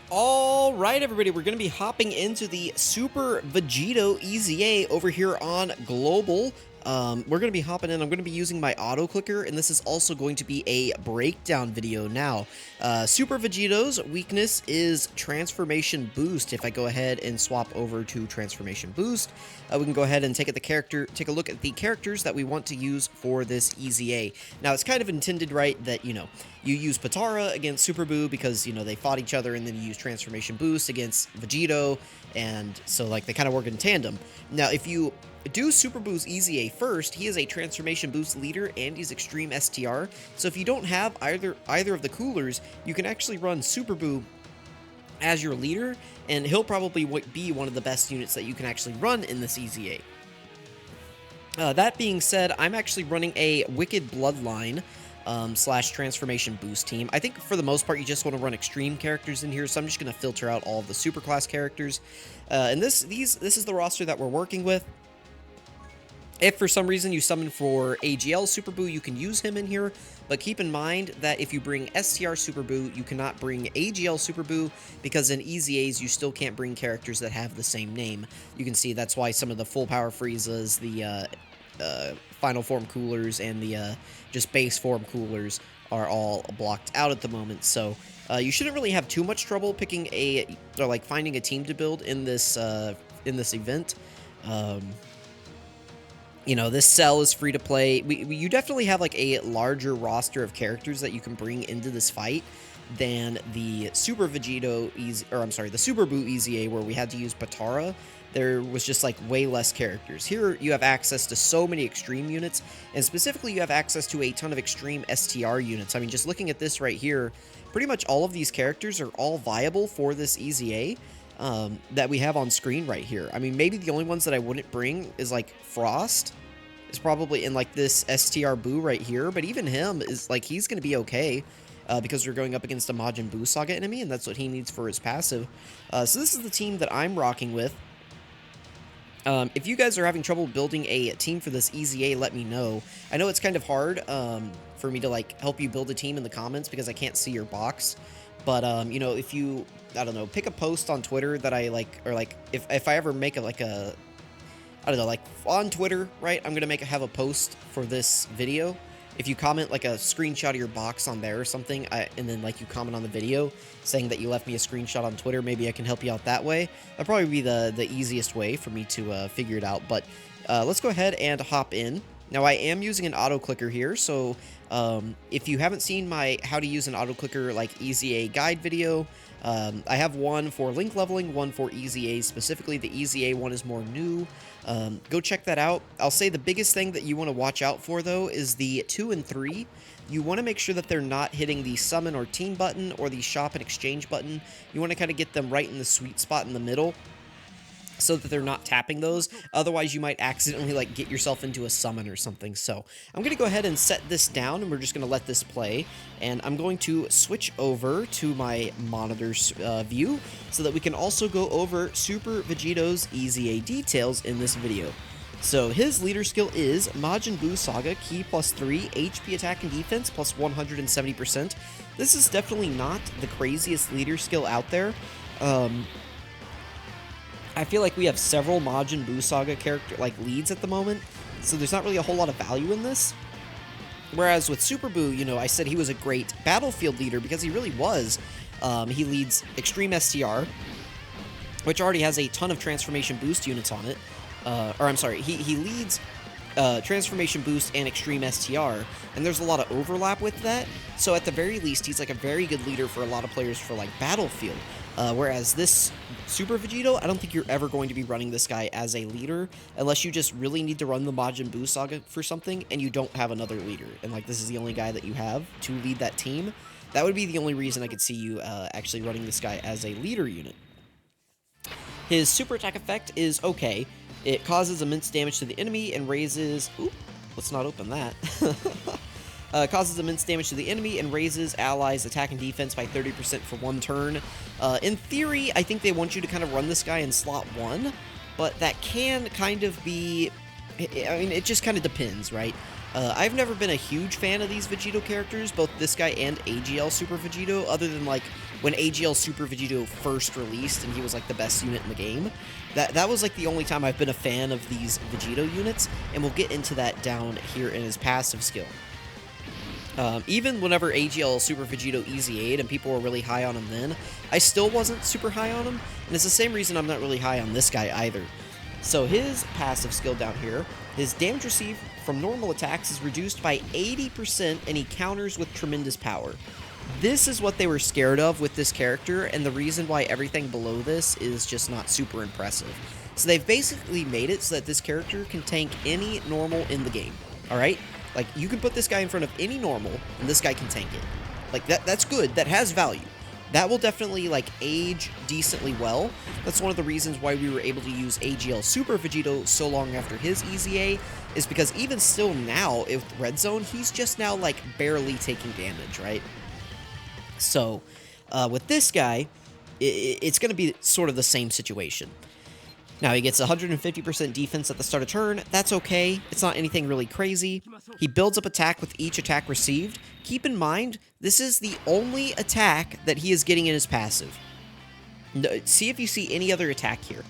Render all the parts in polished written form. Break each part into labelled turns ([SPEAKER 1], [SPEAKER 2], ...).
[SPEAKER 1] All right, everybody, we're going to be hopping into the Super VEGITO EZA over here on Global. We're going to be hopping in. I'm going to be using my auto clicker, and this is also going to be a breakdown video. Now, Super VEGITO's weakness is Transformation Boost. If I go ahead and swap over to Transformation Boost, we can go ahead and take a look at the characters that we want to use for this EZA. Now, it's kind of intended, right, that, you use Potara against Super Boo because, they fought each other, and then you use Transformation Boost against VEGITO, and so, like, they kind of work in tandem. Now, if you do Super Boo's EZA first, he is a Transformation Boost leader, and he's Extreme STR, so if you don't have either of the coolers, you can actually run Super Boo as your leader, and he'll probably be one of the best units that you can actually run in this EZA. That being said, I'm actually running a Wicked Bloodline slash Transformation Boost team. I think for the most part you just want to run extreme characters in here, so I'm just going to filter out all of the superclass characters. And this is the roster that we're working with. If for some reason you summon for AGL Super Boo, you can use him in here, but keep in mind that if you bring STR Super Boo, you cannot bring AGL Super Boo, because in EZAs you still can't bring characters that have the same name. You can see that's why some of the full power Friezas, the final form coolers, and the just base form coolers are all blocked out at the moment. So you shouldn't really have too much trouble picking finding a team to build in this event. This cell is free to play. You definitely have like a larger roster of characters that you can bring into this fight than the Super VEGITO the Super Boo EZA, where we had to use Potara. There was just like way less characters. Here you have access to so many extreme units, and specifically you have access to a ton of extreme STR units. I mean, just looking at this right here, pretty much all of these characters are all viable for this EZA. That we have on screen right here. I mean, maybe the only ones that I wouldn't bring is like Frost is probably in like this STR Boo right here, but even him is like, he's going to be okay because we're going up against a Majin Buu Saga enemy, and that's what he needs for his passive. So this is the team that I'm rocking with. If you guys are having trouble building a team for this EZA, let me know. I know it's kind of hard for me to like help you build a team in the comments because I can't see your box. But, if you, I don't know, pick a post on Twitter that I like, or like, if I ever make I don't know, like on Twitter, right, I'm going to have a post for this video. If you comment like a screenshot of your box on there or something, and then like you comment on the video saying that you left me a screenshot on Twitter, maybe I can help you out that way. That'll probably be the easiest way for me to figure it out. But let's go ahead and hop in. Now, I am using an auto clicker here, so if you haven't seen my how to use an auto clicker like EZA guide video, I have one for link leveling, one for EZA specifically. The EZA one is more new. Go check that out. I'll say the biggest thing that you want to watch out for, though, is the 2 and 3. You want to make sure that they're not hitting the summon or team button or the shop and exchange button. You want to kind of get them right in the sweet spot in the middle, so that they're not tapping those. Otherwise, you might accidentally like get yourself into a summon or something. So I'm going to go ahead and set this down, and we're just going to let this play. And I'm going to switch over to my monitor's view so that we can also go over Super VEGITO's EZA details in this video. So his leader skill is Majin Buu Saga, Ki +3, HP attack and defense plus 170%. This is definitely not the craziest leader skill out there. I feel like we have several Majin Buu Saga leads at the moment, so there's not really a whole lot of value in this. Whereas with Super Buu, I said he was a great battlefield leader because he really was. He leads Extreme STR, which already has a ton of Transformation Boost units on it. He leads Transformation Boost and Extreme STR, and there's a lot of overlap with that. So at the very least, he's like a very good leader for a lot of players for like battlefield. Whereas this Super VEGITO, I don't think you're ever going to be running this guy as a leader unless you just really need to run the Majin Buu Saga for something and you don't have another leader. And like this is the only guy that you have to lead that team. That would be the only reason I could see you actually running this guy as a leader unit. His super attack effect is okay. It causes immense damage to the enemy and raises... Oop, let's not open that. Causes immense damage to the enemy and raises allies' attack and defense by 30% for one turn. In theory, I think they want you to kind of run this guy in slot 1, but that can kind of be... I mean, it just kind of depends, right? I've never been a huge fan of these VEGITO characters, both this guy and AGL Super VEGITO, other than, like, when AGL Super Vegito first released and he was like the best unit in the game. That was like the only time I've been a fan of these Vegito units, and we'll get into that down here in his passive skill. Even whenever AGL Super Vegito Easy 8 and people were really high on him then, I still wasn't super high on him, and it's the same reason I'm not really high on this guy either. So his passive skill down here, his damage received from normal attacks is reduced by 80% and he counters with tremendous power. This is what they were scared of with this character, and the reason why everything below this is just not super impressive. So they've basically made it so that this character can tank any normal in the game, alright? Like, you can put this guy in front of any normal, and this guy can tank it. Like, that's good. That has value. That will definitely, like, age decently well. That's one of the reasons why we were able to use AGL Super Vegito so long after his Easy A, is because even still now, with Red Zone, he's just now, like, barely taking damage, right? So, with this guy, it's going to be sort of the same situation. Now, he gets 150% defense at the start of turn. That's okay. It's not anything really crazy. He builds up attack with each attack received. Keep in mind, this is the only attack that he is getting in his passive. See if you see any other attack here.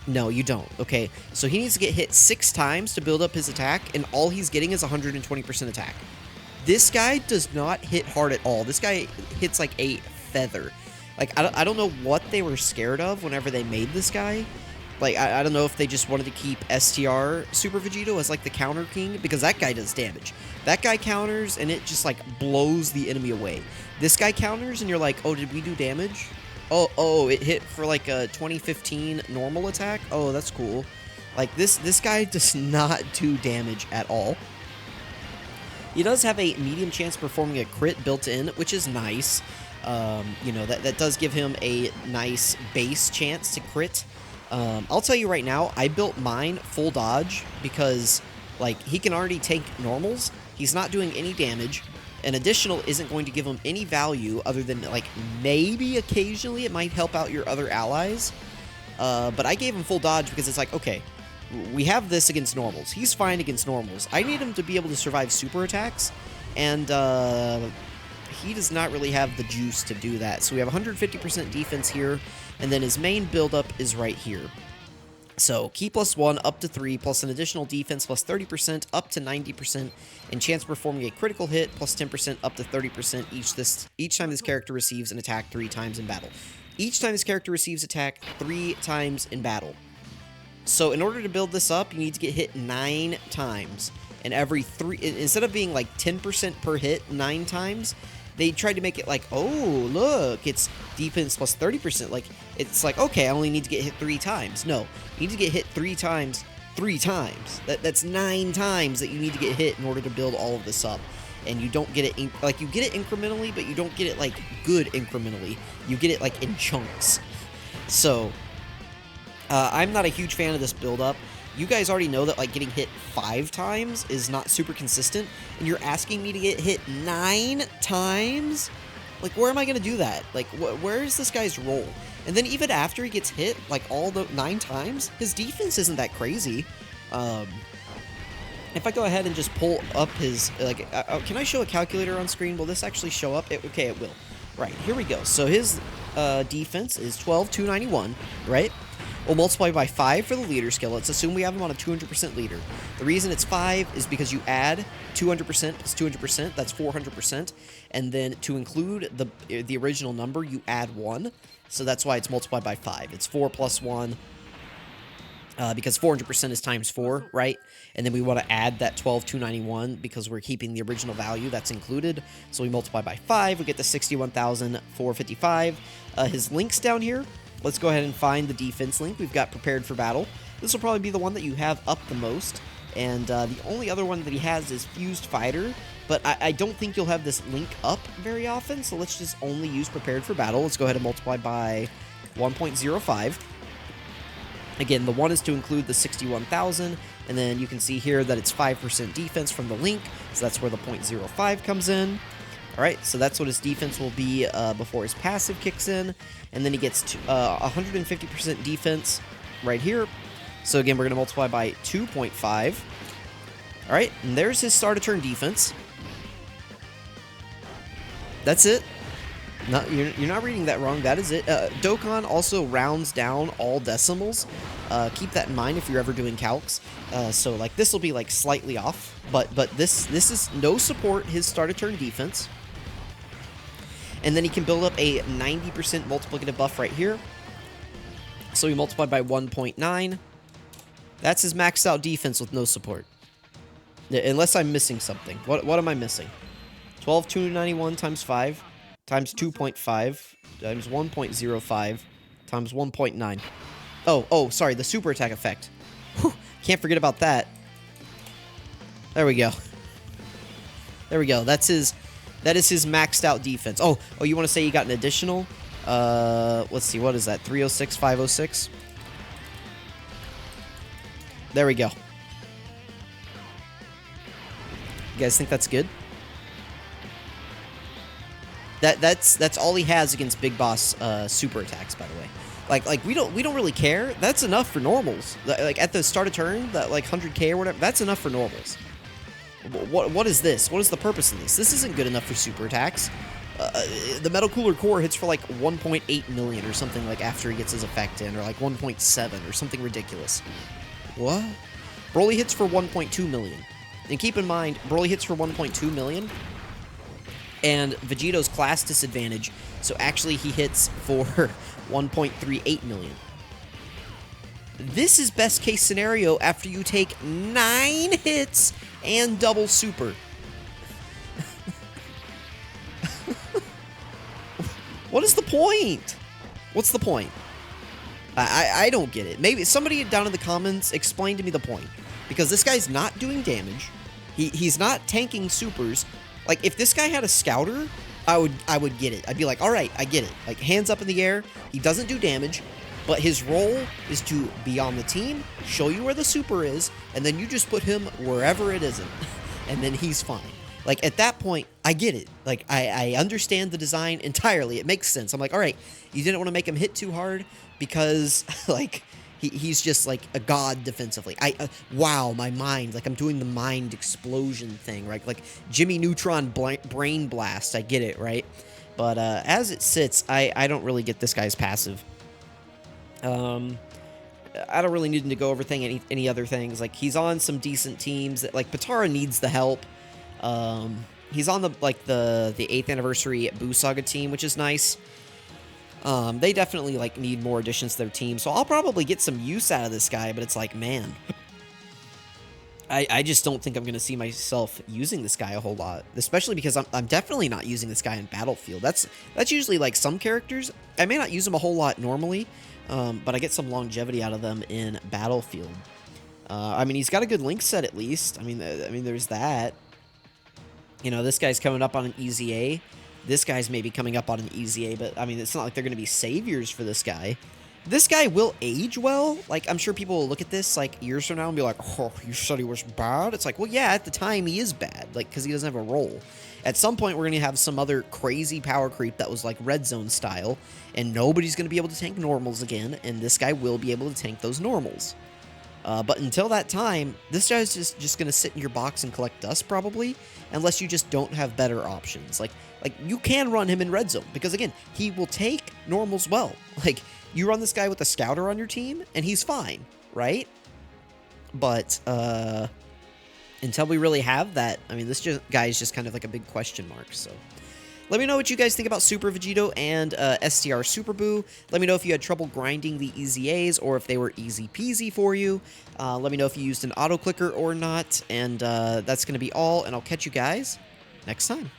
[SPEAKER 1] No, you don't. Okay, so he needs to get hit 6 times to build up his attack, and all he's getting is 120% attack. This guy does not hit hard at all. This guy hits like a feather. Like, I don't know what they were scared of whenever they made this guy. Like, I don't know if they just wanted to keep STR Super Vegito as, like, the counter king, because that guy does damage. That guy counters, and it just, like, blows the enemy away. This guy counters, and you're like, oh, did we do damage? Oh, it hit for, like, a 2015 normal attack? Oh, that's cool. Like, this guy does not do damage at all. He does have a medium chance of performing a crit built in, which is nice. You know, that does give him a nice base chance to crit. I'll tell you right now, I built mine full dodge because, like, he can already take normals. He's not doing any damage. An additional isn't going to give him any value other than, like, maybe occasionally it might help out your other allies. But I gave him full dodge because it's like, okay, we have this against normals. He's fine against normals. I need him to be able to survive super attacks, and he does not really have the juice to do that. So we have 150% defense here, and then his main buildup is right here. So key +1 up to 3, plus an additional defense plus 30% up to 90%, and chance of performing a critical hit plus 10% up to 30% each time this character receives an attack 3 times in battle. Each time this character receives attack 3 times in battle. So in order to build this up, you need to get hit 9 times. And every 3, instead of being like 10% per hit 9 times, they tried to make it like, oh, look, it's defense plus 30%. Like, it's like, okay, I only need to get hit 3 times. No, you need to get hit 3 times, 3 times. That's 9 times that you need to get hit in order to build all of this up. And you don't get it, like, you get it incrementally, but you don't get it, like, good incrementally. You get it, like, in chunks. So, I'm not a huge fan of this build-up. You guys already know that, like, getting hit 5 times is not super consistent, and you're asking me to get hit 9 times? Like, where am I going to do that? Like, where is this guy's role? And then even after he gets hit, like, all the 9 times, his defense isn't that crazy. If I go ahead and just pull up his, like, can I show a calculator on screen? Will this actually show up? Okay, it will. Right, here we go. So his defense is 12,291, right? We'll multiply by 5 for the leader skill. Let's assume we have him on a 200% leader. The reason it's 5 is because you add 200% plus 200%, that's 400%, and then to include the original number, you add 1, so that's why it's multiplied by 5. It's 4 plus 1, because 400% is times 4, right? And then we want to add that 12,291 because we're keeping the original value that's included, so we multiply by 5, we get the 61,455. His links down here. Let's go ahead and find the defense link. We've got prepared for battle. This will probably be the one that you have up the most. And the only other one that he has is Fused Fighter. But I don't think you'll have this link up very often. So let's just only use prepared for battle. Let's go ahead and multiply by 1.05. Again, the 1 is to include the 61,000. And then you can see here that it's 5% defense from the link. So that's where the 0.05 comes in. Alright, so that's what his defense will be before his passive kicks in. And then he gets 150% defense right here. So again, we're going to multiply by 2.5. Alright, and there's his start of turn defense. That's it. No, you're not reading that wrong. That is it. Dokkan also rounds down all decimals. Keep that in mind if you're ever doing calcs. So like this will be like slightly off, but this is no support his start of turn defense. And then he can build up a 90% multiplicative buff right here. So he multiplied by 1.9. That's his maxed out defense with no support. Unless I'm missing something. What am I missing? 12,291 times 5 times 2.5 times 1.05 times 1.9. Oh, sorry, the super attack effect. Whew, can't forget about that. There we go. There we go. That is his maxed out defense. Oh, you want to say you got an additional? Let's see, what is that? 306, 506? There we go. You guys think that's good? That's all he has against Big Boss super attacks, by the way. Like we don't really care. That's enough for normals. Like at the start of turn, that like 100k or whatever, that's enough for normals. What is this? What is the purpose of this? This isn't good enough for super attacks. The Metal Cooler Core hits for like 1.8 million or something like after he gets his effect in, or like 1.7 or something ridiculous. What? Broly hits for 1.2 million. And keep in mind, Broly hits for 1.2 million. And Vegito's class disadvantage, so actually he hits for 1.38 million. This is best case scenario after you take 9 hits and double super. What is the point? What's the point? I don't get it. Maybe somebody down in the comments explain to me the point. Because this guy's not doing damage. He's not tanking supers. Like, if this guy had a scouter, I would get it. I'd be like, all right, I get it. Like, hands up in the air. He doesn't do damage, but his role is to be on the team, show you where the super is, and then you just put him wherever it isn't, and then he's fine. Like, at that point, I get it. Like, I understand the design entirely. It makes sense. I'm like, all right, you didn't want to make him hit too hard because, like, he's just like a god defensively. Wow, my mind, like I'm doing the mind explosion thing, right? Like Jimmy Neutron brain blast. I get it, right? But as it sits, I don't really get this guy's passive. I don't really need him to go over any other things. Like he's on some decent teams that like Patara needs the help. He's on the 8th anniversary Boo Saga team, which is nice. They definitely, like, need more additions to their team, so I'll probably get some use out of this guy, but it's like, man, I just don't think I'm going to see myself using this guy a whole lot, especially because I'm definitely not using this guy in Battlefield. That's usually, like, some characters, I may not use them a whole lot normally, but I get some longevity out of them in Battlefield. I mean, he's got a good link set, at least. I mean, there's that. You know, this guy's coming up on an easy A. This guy's maybe coming up on an easy A, but, I mean, it's not like they're going to be saviors for this guy. This guy will age well. Like, I'm sure people will look at this, like, years from now and be like, oh, you said he was bad? It's like, well, yeah, at the time he is bad, like, because he doesn't have a role. At some point, we're going to have some other crazy power creep that was, like, Red Zone style, and nobody's going to be able to tank normals again, and this guy will be able to tank those normals. But until that time, this guy's just going to sit in your box and collect dust, probably, unless you just don't have better options. Like you can run him in Red Zone, because, again, he will take normals well. Like, you run this guy with a scouter on your team, and he's fine, right? But, until we really have that, I mean, this guy is just kind of like a big question mark, so... Let me know what you guys think about Super Vegito and STR Super Boo. Let me know if you had trouble grinding the easy A's or if they were easy peasy for you. Let me know if you used an auto clicker or not. And that's going to be all, and I'll catch you guys next time.